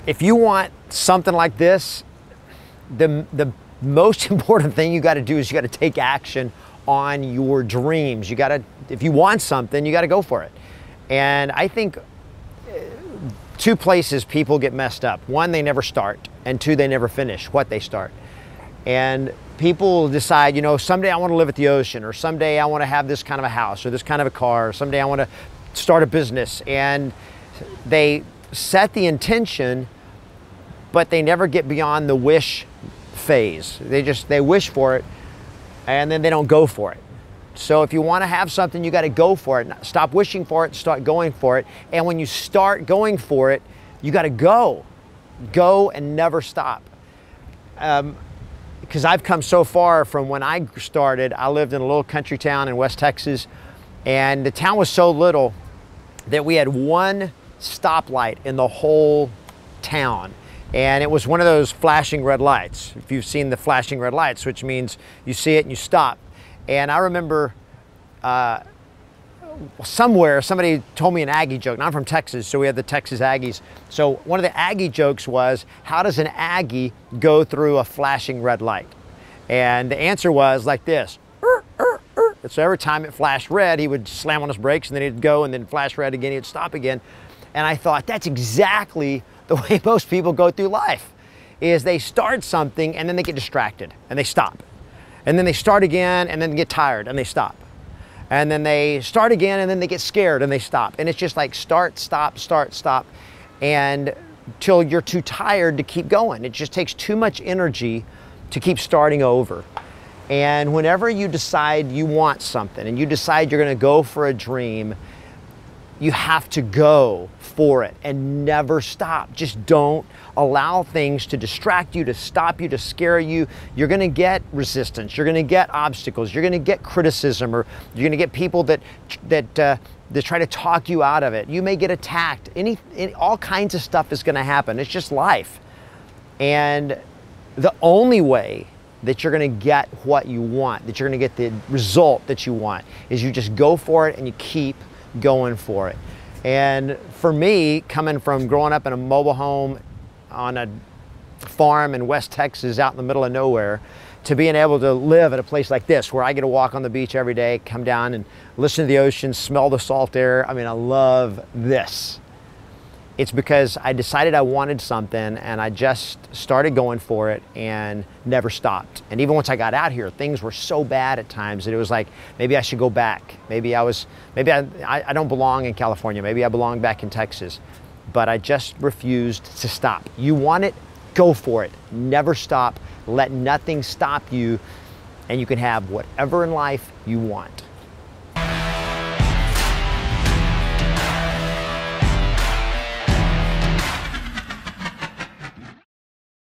if you want something like this, the most important thing you got to do is you got to take action on your dreams. You got to, if you want something, you got to go for it. And I think two places people get messed up. One, they never start, and two, they never finish what they start. And people decide, you know, someday I want to live at the ocean, or someday I want to have this kind of a house, or this kind of a car, or someday I want to start a business. And they set the intention, but they never get beyond the wish phase. They wish for it, and then they don't go for it. So if you want to have something, you got to go for it. Stop wishing for it, start going for it. And when you start going for it, you got to go and never stop. Because I've come so far from when I started. I lived in a little country town in West Texas, and the town was so little that we had one stoplight in the whole town. And it was one of those flashing red lights. If you've seen the flashing red lights, which means you see it and you stop. And I remember somewhere somebody told me an Aggie joke. Now I'm from Texas, so we have the Texas Aggies. So one of the Aggie jokes was, how does an Aggie go through a flashing red light? And the answer was like this. So every time it flashed red, he would slam on his brakes, and then he'd go, and then flash red again, he'd stop again. And I thought, that's exactly the way most people go through life, is they start something and then they get distracted and they stop. And then they start again and then get tired and they stop. And then they start again and then they get scared and they stop. And it's just like start, stop, and till you're too tired to keep going. It just takes too much energy to keep starting over. And whenever you decide you want something and you decide you're going to go for a dream, you have to go for it and never stop. Just don't allow things to distract you, to stop you, to scare you. You're gonna get resistance, you're gonna get obstacles, you're gonna get criticism, or you're gonna get people that try to talk you out of it. You may get attacked. All kinds of stuff is gonna happen. It's just life. And the only way that you're gonna get what you want, that you're gonna get the result that you want, is you just go for it and you keep going for it. And for me, coming from growing up in a mobile home on a farm in West Texas out in the middle of nowhere, to being able to live at a place like this where I get to walk on the beach every day, come down and listen to the ocean, smell the salt air. I mean, I love this. It's because I decided I wanted something and I just started going for it and never stopped. And even once I got out here, things were so bad at times that it was like, maybe I should go back. Maybe I don't belong in California. Maybe I belong back in Texas. But I just refused to stop. You want it, go for it. Never stop. Let nothing stop you, and you can have whatever in life you want.